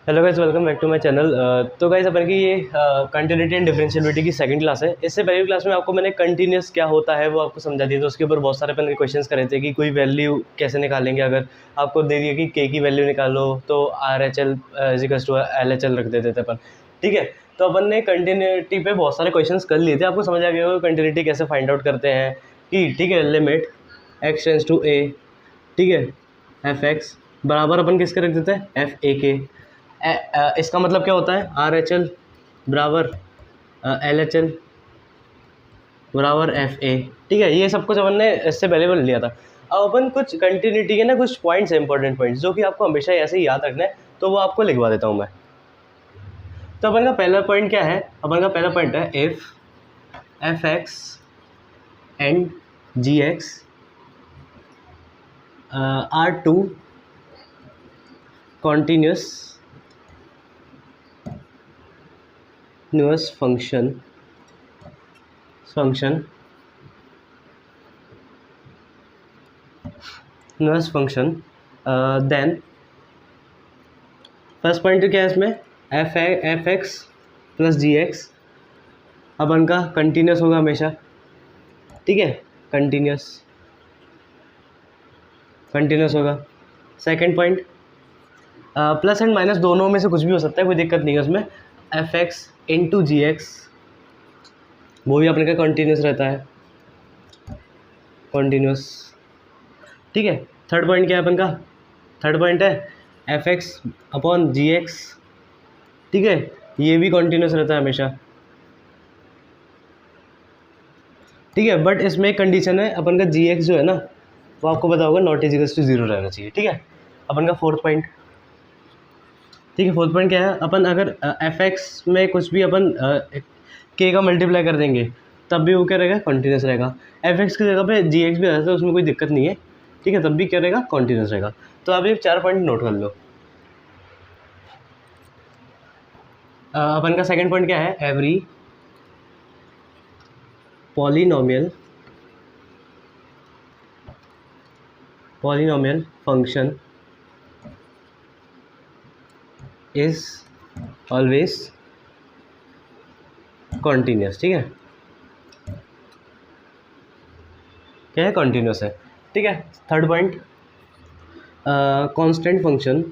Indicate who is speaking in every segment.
Speaker 1: Hello guys, welcome back to my channel. तो guys अपन की ये कंटिन्यूटी एंड डिफरेंशिएबिलिटी की सेकंड क्लास है। इससे पहली क्लास में आपको मैंने कंटिन्यूस क्या होता है वो आपको समझा दिया था। उसके ऊपर बहुत सारे अपन ने क्वेश्चंस करे थे कि कोई वैल्यू कैसे निकालेंगे। अगर आपको दे दिया कि के की वैल्यू निकालो तो RHL इजिकल्स टू LHL रख देते थे अपन। ठीक है, तो अपन ने कंटिन्यूटी पे बहुत सारे क्वेश्चंस कर लिए थे। आपको समझ आ गया होगा कंटिन्यूटी कैसे फाइंड आउट करते हैं कि ठीक है, limit x tends to a, ठीक है, f(x) बराबर अपन किसके रख देते हैं, f(a) के। इसका मतलब क्या होता है, RHL बराबर LHL बराबर FA। ठीक है, ये सब कुछ अपन ने इससे पहले बोल लिया था। अब अपन कुछ कंटिन्यूटी के ना कुछ पॉइंट्स हैं, इंपॉर्टेंट पॉइंट्स जो कि आपको हमेशा ऐसे ही याद रखना है, तो वो आपको लिखवा देता हूँ मैं। तो अपन का पहला पॉइंट क्या है, अपन का पहला पॉइंट है if f(x) and g(x) are two continuous function then first point क्या है इसमें, f(x) प्लस g(x) अपन का कंटिन्यूस होगा हमेशा। ठीक है, कंटिन्यूस होगा। Second point, plus and minus दोनों में से कुछ भी हो सकता है, कोई दिक्कत नहीं है उसमें। f(x) इंटू g(x) वो भी अपने का कंटिन्यूस रहता है, कंटिन्यूस। ठीक है, थर्ड पॉइंट क्या है अपन का, थर्ड पॉइंट है f(x) अपॉन g(x). ठीक है, ये भी कंटिन्यूस रहता है हमेशा। ठीक है, बट इसमें एक कंडीशन है, अपन का g(x) जो है ना वो आपको पता होगा नॉट इजिकल्स टू 0 रहना चाहिए। ठीक है, अपन का फोर्थ पॉइंट। ठीक है, फोर्थ पॉइंट क्या है, अपन अगर f(x) में कुछ भी अपन k का मल्टीप्लाई कर देंगे तब भी वो क्या रहेगा, कॉन्टीन्यूस रहेगा। f(x) की जगह पे g(x) भी रहता है, उसमें कोई दिक्कत नहीं है। ठीक है, तब भी क्या रहेगा, कॉन्टीन्यूस रहेगा। तो आप ये 4 पॉइंट नोट कर लो। अपन का सेकंड पॉइंट क्या है, every polynomial function is always continuous. ठीक है, क्या है, कॉन्टीन्यूस है। ठीक है, third point, constant function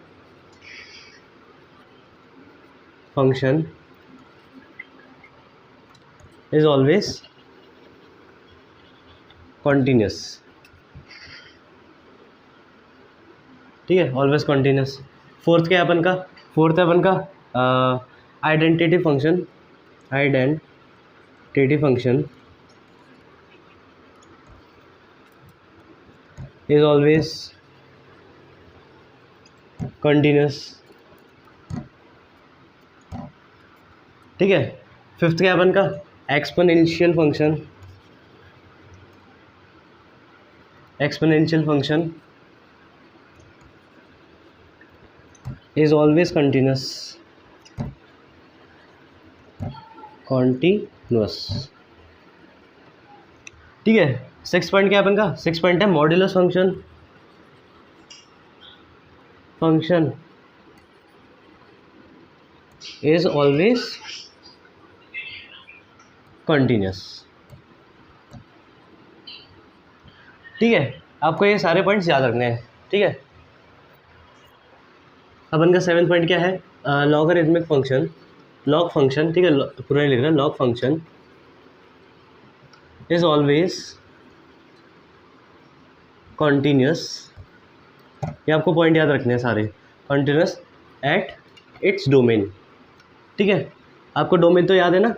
Speaker 1: is always continuous. ठीक है, ऑलवेज कॉन्टीन्यूस। फोर्थ क्या है अपन का, फोर्थ है अपन का identity function is always continuous. ठीक है, फिफ्थ क्या अपन का, exponential function is always continuous. ठीक है, सिक्स पॉइंट क्या है अपन का, सिक्स पॉइंट है modulus function is always continuous. ठीक है, आपको ये सारे पॉइंट्स याद रखने हैं। ठीक है, अपन का सेवन पॉइंट क्या है, लॉगरिथमिक फंक्शन, लॉग फंक्शन। ठीक है, पूरा लिख रहा है, log function is always continuous. ये आपको पॉइंट याद रखने हैं सारे, कॉन्टीन्यूस एट इट्स डोमेन। ठीक है, आपको डोमेन तो याद है ना,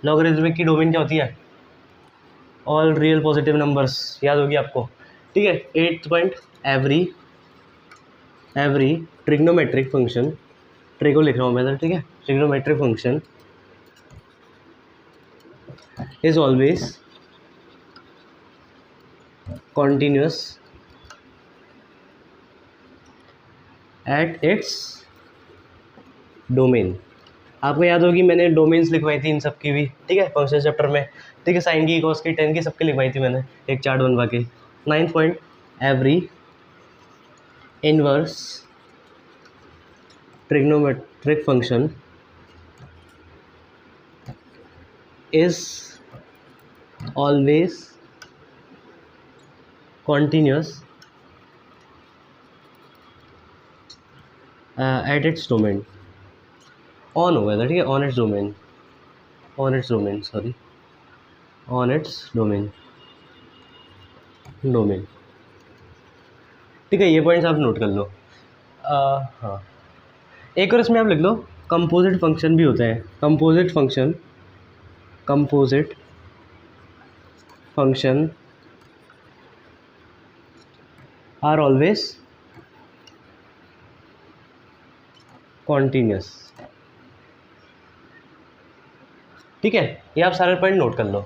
Speaker 1: लॉगरिथमिक की डोमेन क्या होती है, ऑल रियल पॉजिटिव नंबर्स, याद होगी आपको। ठीक है, eighth point, every trigonometric function, trigo लिख रहा हूँ मैं, ठीक है, trigonometric function is always continuous at its domain. आपको याद होगी मैंने डोमेन्स लिखवाई थी इन सब की भी। ठीक है, फंक्शन चैप्टर में। ठीक है, साइन की, कॉस की, टेन की, सबकी लिखवाई थी मैंने एक चार्ट बनवा के। Ninth point, every inverse trigonometric function is always continuous at its domain, on होगा था, ठीक है, on its domain, ठीक है, ये पॉइंट्स आप नोट कर लो। हाँ, एक और इसमें आप लिख लो, कंपोजिट फंक्शन भी होते हैं। Composite function are always continuous, ठीक है, ये आप सारे पॉइंट नोट कर लो।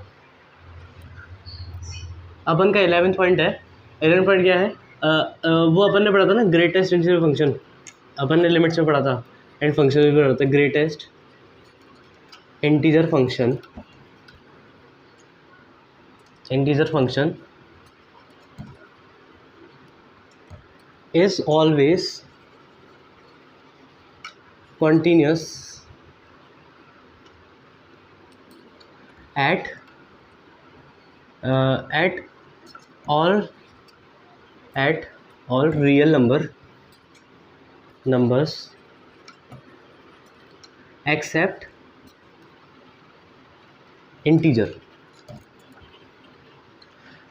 Speaker 1: अपन का 11th पॉइंट है। 11th पॉइंट क्या है? वो अपन ने पढ़ा था ना, ग्रेटेस्ट इंटीजर फंक्शन, अपन ने लिमिट्स में पढ़ा था, एंड फंक्शन भी पढ़ा था। Greatest integer function is always continuous at all real numbers except integer।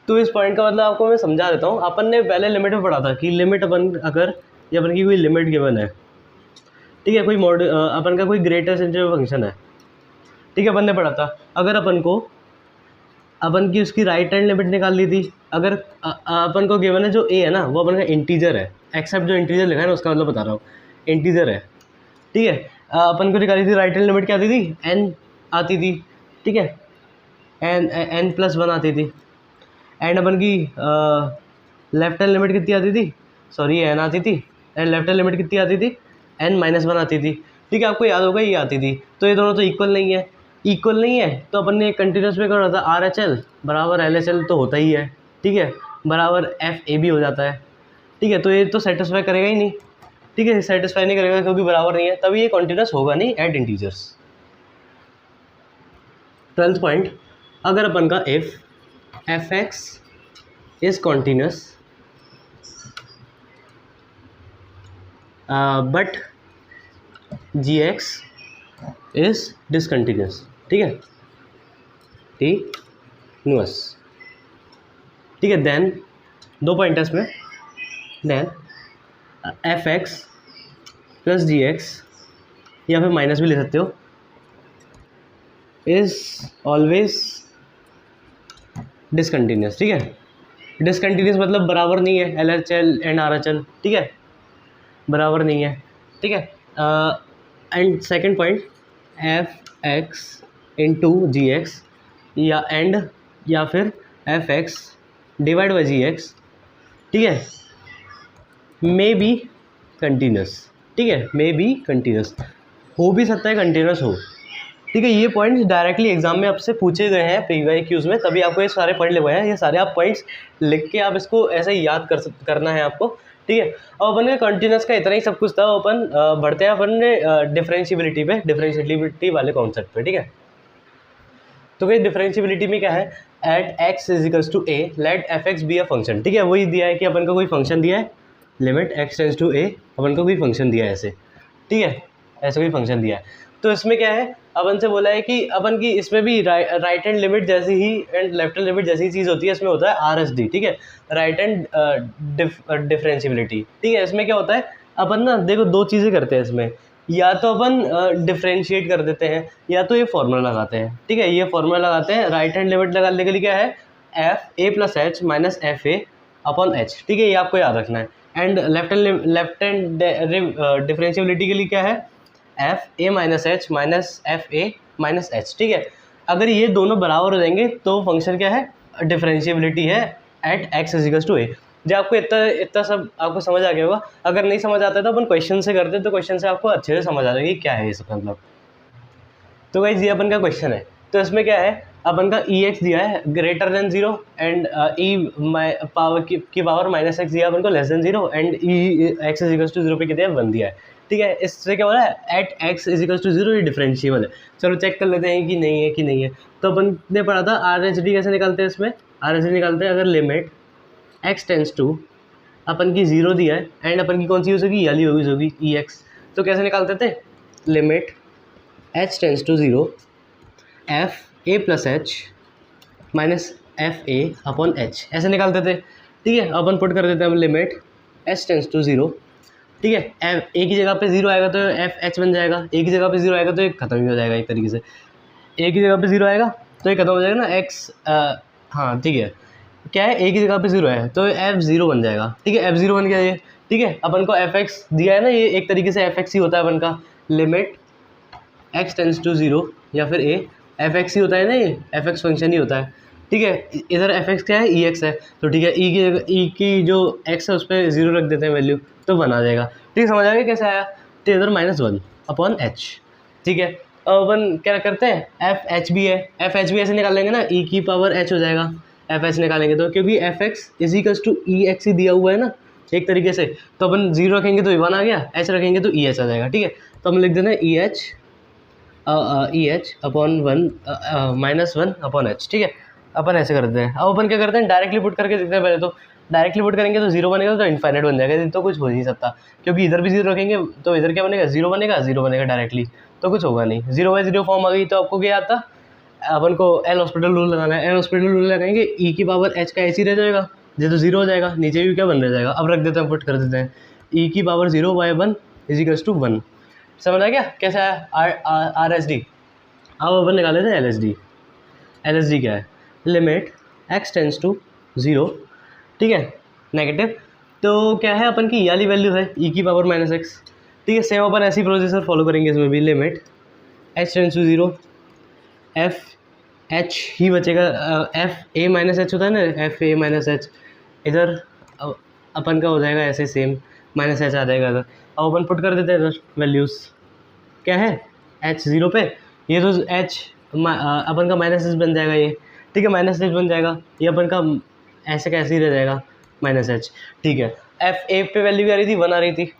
Speaker 1: तो इस पॉइंट का मतलब आपको मैं समझा देता हूँ। अपन ने पहले लिमिट में पढ़ा था कि लिमिट अगर ये अपन की कोई लिमिट गिवन है, ठीक है, कोई अपन का कोई ग्रेटेस्ट इंटीजर फंक्शन है, ठीक है, अपन ने पढ़ा था। अगर अपन की उसकी राइट हैंड लिमिट निकाल ली थी, अगर अपन को गिवन है जो ए है ना, वो अपन का इंटीजर है, एक्सेप्ट जो इंटीजर लिखा है ना, उसका मतलब बता रहा हूँ, इंटीजर है, ठीक है। अपन को निकाली थी राइट हैंड लिमिट, क्या आती थी? एन आती थी, ठीक है, n+1 आती थी। एंड अपन की लेफ्ट हैंड लिमिट कितनी आती थी? सॉरी, एन आती थी। एंड लेफ्ट हैंड लिमिट कितनी आती थी? n-1 आती थी, ठीक है, आपको याद होगा ये आती थी। तो ये दोनों तो इक्वल नहीं है, तो अपन ने कंटिन्यूस में क्या होता है? RHL बराबर LHL तो होता ही है, ठीक है, बराबर FA भी हो जाता है, ठीक है। तो ये तो सेटिस्फाई करेगा ही नहीं, ठीक है, सेटिस्फाई नहीं करेगा क्योंकि बराबर नहीं है, तभी ये कंटिन्यूस होगा नहीं एट इंटीजर्स। 12th पॉइंट, अगर अपन का if fx is continuous but gx is discontinuous, ठीक है, ठीक है, देन 2 पॉइंट है इसमें, देन fx प्लस gx, या फिर माइनस भी ले सकते हो, इज ऑलवेज डिसकंटिन्यूस, ठीक है। डिसकंटिन्यूस मतलब बराबर नहीं है, LHL एंड RHL, ठीक है, बराबर नहीं है, ठीक है। And second point, fx into gx या फिर fx डिवाइड बाई gx, ठीक है, मे बी कंटिन्यूस, ठीक है, मे बी कंटिन्यूस, हो भी सकता है कंटिन्यूस हो, ठीक है। ये पॉइंट्स डायरेक्टली एग्जाम में आपसे पूछे गए हैं PYQs में, तभी आपको ये सारे पॉइंट लिखवाए हैं। ये सारे आप पॉइंट्स लिख के आप इसको ऐसे ही याद करना है आपको, ठीक है। और अपन ने कंटिन्यूस का इतना ही सब कुछ था। अपन बढ़ते हैं अपन ने डिफरेंशिएबिलिटी वाले कॉन्सेप्ट पे, ठीक है। तो भाई डिफरेंशिएबिलिटी में क्या है? At x equals to a let fx be a function, ठीक है, वही दिया है कि अपन का कोई फंक्शन दिया है, limit x tends to a, अपन को कोई फंक्शन दिया है ऐसे, ठीक है, ऐसे कोई फंक्शन दिया है। तो इसमें क्या है, अपन से बोला है कि अपन की इसमें भी राइट हैंड लिमिट जैसी ही एंड लेफ्ट हैंड लिमिट जैसी चीज़ होती है, इसमें होता है RHD, ठीक है, राइट हैंड डिफरेंशिएबिलिटी, ठीक है। इसमें क्या होता है, अपन ना देखो 2 चीज़ें करते हैं इसमें, या तो अपन डिफरेंशिएट कर देते हैं, या तो ये फॉर्मूला लगाते हैं, ठीक है। ये फॉर्मूला लगाते हैं, राइट हैंड लिमिट लगाने के लिए क्या है, FA plus H minus FA upon H, ठीक है, ये आपको याद रखना है। एंड लेफ्ट हैंड डिफरेंशिएबिलिटी के लिए क्या है, FA minus H minus FA minus H, ठीक है। अगर ये दोनों बराबर हो जाएंगे तो फंक्शन क्या है, डिफरेंशिएबिलिटी है at x equals to a। जब आपको इतना सब आपको समझ आ गया होगा। अगर नहीं समझ आता है तो अपन क्वेश्चन से करते हैं, तो क्वेश्चन से आपको अच्छे से समझ आ जाएगा कि क्या है ये सब मतलब। तो गाइस ये अपन का क्वेश्चन है, तो इसमें क्या है, अपन का ex दिया है ग्रेटर देन 0 एंड पावर की पावर माइनस एक्स दिया अपन को less than 0 and x equals to 0 पे कितने 1 दिया है, ठीक है, इससे क्या हो रहा है, at X is equal to 0 ये डिफरेंशिएबल है। चलो चेक कर लेते हैं कि नहीं है कि नहीं है। तो अपन ने पढ़ा था आर एच डी कैसे निकालते हैं, इसमें आर एच डी निकालते हैं अगर लिमिट एक्स टेंस टू, अपन की 0 दिया है एंड अपन की कौन सी यूज़ होगी, याली यूज़ होगी ई एक्स। तो कैसे निकालते थे, limit H tends to 0 F A plus H minus F A upon H, ऐसे निकालते थे। ठीक है, अपन पुट कर देते हैं लिमिट एच टेंस टू 0, ठीक है, एफ ए की जगह पे 0 आएगा तो एफ एच बन जाएगा, ए की जगह पे 0 आएगा तो ये खत्म ही हो जाएगा एक तरीके से, ए की जगह पे 0 आएगा तो ये खत्म हो जाएगा ना एक्स, हाँ ठीक है, क्या है ए की जगह पे 0 है तो एफ 0 बन जाएगा। ठीक है, एफ 0 बन गया ये। ठीक है, अपन को एफ एक्स दिया है ना, ये एक तरीके से एफ एक्स ही होता है अपन का, लिमिट एक्स टेंस टू 0 या फिर ए, एफ एक्स ही होता है ना, ये एफ एक्स फंक्शन ही होता है। ठीक है, इधर एफ एक्स क्या है, ई एक्स है, तो ठीक है ई की जगह ई की जो एक्स है उस पर 0 रख देते हैं वैल्यू, तो 1 आ जाएगा। ठीक है, समझ आ गया कैसे आया, तो इधर -1 अपॉन एच। ठीक है, अब अपन क्या करते हैं, एफ एच भी है, एफ एच भी ऐसे निकाल लेंगे ना, ई की पावर एच हो जाएगा एफ एच निकालेंगे तो, क्योंकि f x is equals to e x ही दिया हुआ है ना एक तरीके से, तो अपन 0 रखेंगे तो 1 आ गया, एच रखेंगे तो ई एच आ जाएगा। ठीक है, तो हम लिख देना E H upon 1 -1 upon H. ठीक है, अपन ऐसे करते हैं। अब अपन क्या करते हैं, डायरेक्टली पुट करके देखते हैं पहले तो, डायरेक्टली पुट करेंगे तो 0 बनेगा तो इनफाइनाइट बन जाएगा, तो कुछ हो नहीं सकता, क्योंकि इधर भी 0 रखेंगे तो इधर क्या बनेगा, 0 बनेगा, 0 बनेगा डायरेक्टली, तो कुछ होगा नहीं। 0/0 फॉर्म आ गई, तो आपको क्या आता, अपन को एल हॉस्पिटल रूल लगाना है, एल हॉस्पिटल रूल लगाएंगे, ई की पावर एच का एच ही रह जाएगा, ये तो 0 हो जाएगा, नीचे भी क्या बन रह जाएगा। अब रख देते हैं, पुट कर देते हैं, ई की पावर 0/1 इज इक्वल्स टू 1। समझ आ गया कैसा है आर एस डी। अब अपन निकाले थे L S D. L S D क्या है, लिमिट एक्स टेंस टू 0, ठीक है, नेगेटिव, तो क्या है अपन की वाली वैल्यू है ई की पावर -x। ठीक है, सेम अपन ऐसी प्रोसेसर फॉलो करेंगे इसमें भी, limit H tends to 0 f h ही बचेगा, एफ ए माइनस एच होता है ना, एफ ए माइनस एच, इधर अपन का हो जाएगा ऐसे सेम, माइनस एच आ जाएगा इधर। अब अपन पुट कर देते हैं इधर वैल्यूज़, क्या है एच 0 पे, ये तो एच अपन का -h बन जाएगा ये। ठीक है, -h बन जाएगा, ये अपन का ऐसे कैसे ही रह जाएगा -h। ठीक है, एफ ए पे वैल्यू क्या आ रही थी, 1 आ रही थी,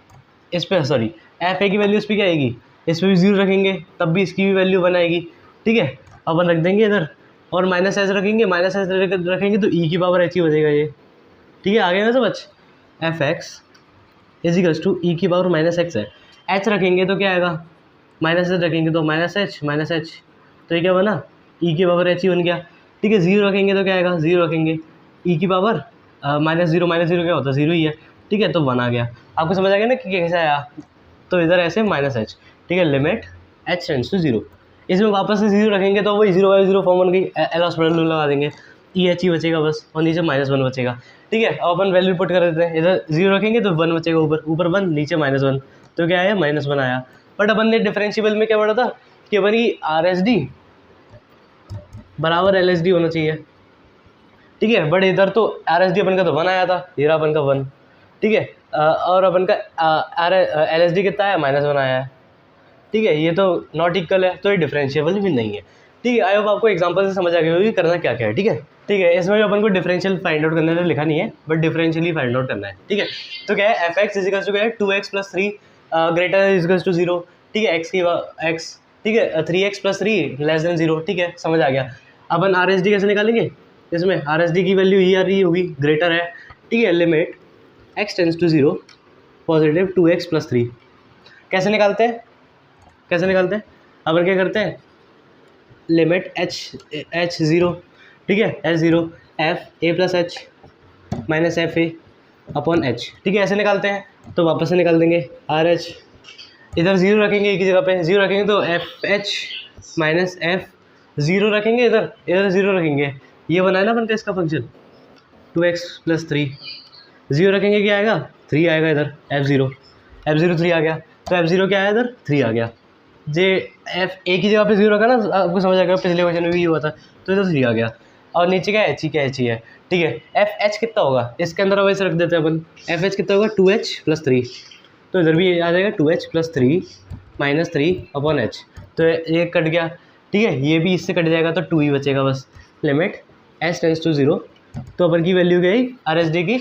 Speaker 1: इस पर सॉरी एफ ए की वैल्यू इस पर क्या आएगी, इस पर भी 0 रखेंगे तब भी इसकी भी वैल्यू 1 आएगी। ठीक है, अपन रख देंगे इधर, और -h रखेंगे, -h रखेंगे तो ई की पावर एच ही बचेगा ये। ठीक है, आ गया ना समझ, f x is equals to e की पावर -x है, एच रखेंगे तो क्या आएगा, -h रखेंगे तो -h, तो ये क्या बना, ई की पावर एच ही बन गया। ठीक है, 0 रखेंगे तो क्या आएगा, 0 रखेंगे, ई की पावर -0 क्या होता है, 0 ही है। ठीक है, तो 1 आ गया। आपको समझ आ गया ना कि कैसे आया, तो इधर ऐसे -h। ठीक है, लिमिट h टेंड्स टू 0, इसमें वापस से 0 रखेंगे तो वही 0/0 फॉर्म बन गई, एल हॉस्पिटल रूल लगा देंगे, ई एच ही बचेगा बस, और नीचे -1 बचेगा। ठीक है, अब अपन वैल्यू पुट कर देते हैं, इधर 0 रखेंगे तो 1 बचेगा, ऊपर 1 नीचे -1, तो क्या आया, -1 आया। बट अपन ने डिफरेंशिएबल में क्या पढ़ा था कि अपन की आर एस डी बराबर एल एस डी होना चाहिए। ठीक है, बट इधर तो आर एस डी अपन का तो 1 आया था, ये अपन का 1। ठीक है, और अपन का एल एस डी कितना है, -1 आया है। ठीक है, ये तो नॉट इक्वल है, तो ये डिफरेंशिएबल भी नहीं है। ठीक है, आई होप आपको एग्जांपल से समझ आ गया होगी करना क्या क्या है। ठीक है, इसमें भी अपन को डिफरेंशियल फाइंड आउट करने लिखा नहीं है, बट डिफरेंशियली फाइंड आउट करना है। ठीक है, तो क्या है, F x is equal to क्या है, 2x + 3 greater is equal to 0। ठीक है, एक्स की एक्स, ठीक है, 3x + 3 लेस देन 0। ठीक है, समझ आ गया। अपन आर एस डी कैसे निकालेंगे, इसमें आर एस डी की वैल्यू ही आ रही होगी, ग्रेटर है। ठीक है, limit X tends to 0 positive 2x + 3, कैसे निकालते हैं, अपन क्या करते हैं, लिमिट h 0, ठीक है, h 0 f a + h minus F A upon H. ठीक है, ऐसे निकालते हैं, तो वापस से निकाल देंगे आर एच, इधर 0 रखेंगे, एक ही जगह पे 0 रखेंगे तो एफ एच माइनस एफ, 0 रखेंगे इधर 0 रखेंगे, ये बनाया ना अपन का इसका फंक्शन 2x + 3, 0 रखेंगे क्या आएगा, 3 आएगा इधर, f0 3 आ गया, तो f0 क्या आया इधर, 3 आ गया। जे एफ ए की जगह पे 0 रखा ना, आपको समझ आ गया, पिछले क्वेश्चन में भी ये हुआ था, तो इधर 3 आ गया, और नीचे क्या एच ही है। ठीक है, एफ एच कितना होगा, इसके अंदर वैसे रख देते हैं अपन, एफ एच कितना होगा, 2h + 3, तो इधर भी आ जाएगा 2h + 3 - 3 अपॉन एच, तो ये कट गया। ठीक है, ये भी इससे कट जाएगा, तो 2 ही बचेगा बस। लिमिट h टेंड्स टू 0, तो अपन की वैल्यू गई आर एस डी की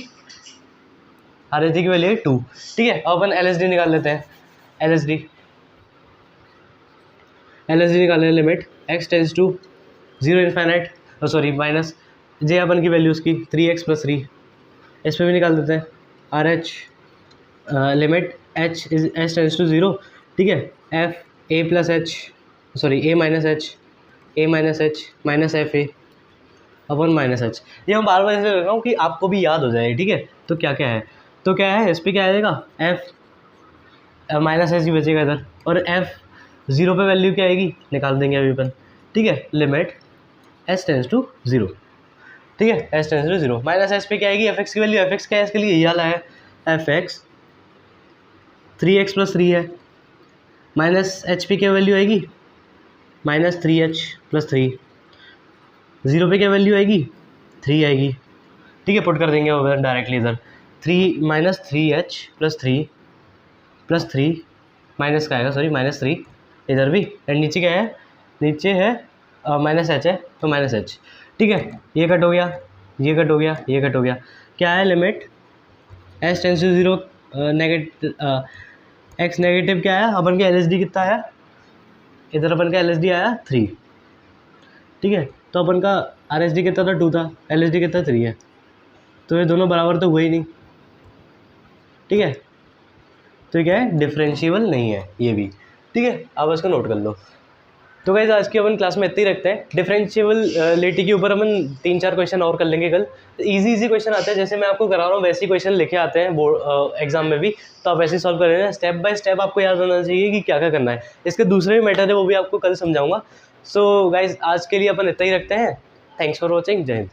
Speaker 1: वैल्यू है 2। ठीक है, अब अपन एल एस डी निकाल लेते हैं। LSD निकालने limit x tends to 0 infinite, sorry minus जे अपन की वैल्यूज़ की 3x + 3, इस पर भी निकाल देते हैं। RH limit h tends to 0, ठीक है, f a + h sorry a - h minus F A upon minus H. ये मैं बार बार ऐसे कर रहा हूँ कि आपको भी याद हो जाए, ठीक है। तो क्या क्या है, तो क्या है, इस पर क्या आएगा, एफ माइनस एच ही बचेगा इधर, और एफ 0 पे वैल्यू क्या आएगी निकाल देंगे अभी अपन, ठीक है। लिमिट एच टेंस टू 0, ठीक है, H tends to 0, minus H पे क्या आएगी, एफ एक्स की वैल्यू, एफ एक्स क्या है इसके लिए ये वाला है, एफ एक्स 3x + 3 है, माइनस एच पे क्या वैल्यू आएगी, -3h + 3, 0 पे क्या वैल्यू आएगी, 3 आएगी, ठीक है। पुट कर देंगे उधर डायरेक्टली इधर, 3 -3h + 3 + 3 माइनस का आएगा, सॉरी -3 इधर भी, एंड नीचे क्या है, नीचे है -h है तो -h, ठीक है। ये कट हो गया, ये कट हो गया, ये कट हो गया, क्या है limit h tends to 0 x negative क्या है, अपन का LSD कितना आया, इधर अपन का LSD आया 3, ठीक है। तो अपन का RSD कितना था, 2 था, LSD कितना 3 है, तो ये दोनों बराबर तो हुए ही नहीं, ठीक है। तो क्या है, डिफरेंशिएबल नहीं है ये भी, ठीक है। आप इसको नोट कर लो। तो गाइस आज की अपन क्लास में इतने ही रखते हैं। डिफरेंशिएबिलिटी के ऊपर अपन 3-4 क्वेश्चन और कर लेंगे कल। इजी क्वेश्चन आते हैं, जैसे मैं आपको करा रहा हूँ वैसे क्वेश्चन लिखे आते हैं बोर्ड एग्जाम में भी, तो आप ऐसे सॉल्व कर लेना। स्टेप बाय स्टेप आपको याद होना चाहिए कि क्या क्या करना है। इसके दूसरे भी मैटर है, वो भी आपको कल समझाऊंगा। सो गाइज आज के लिए अपन इतना ही रखते हैं। थैंक्स फॉर वॉचिंग, जय हिंद।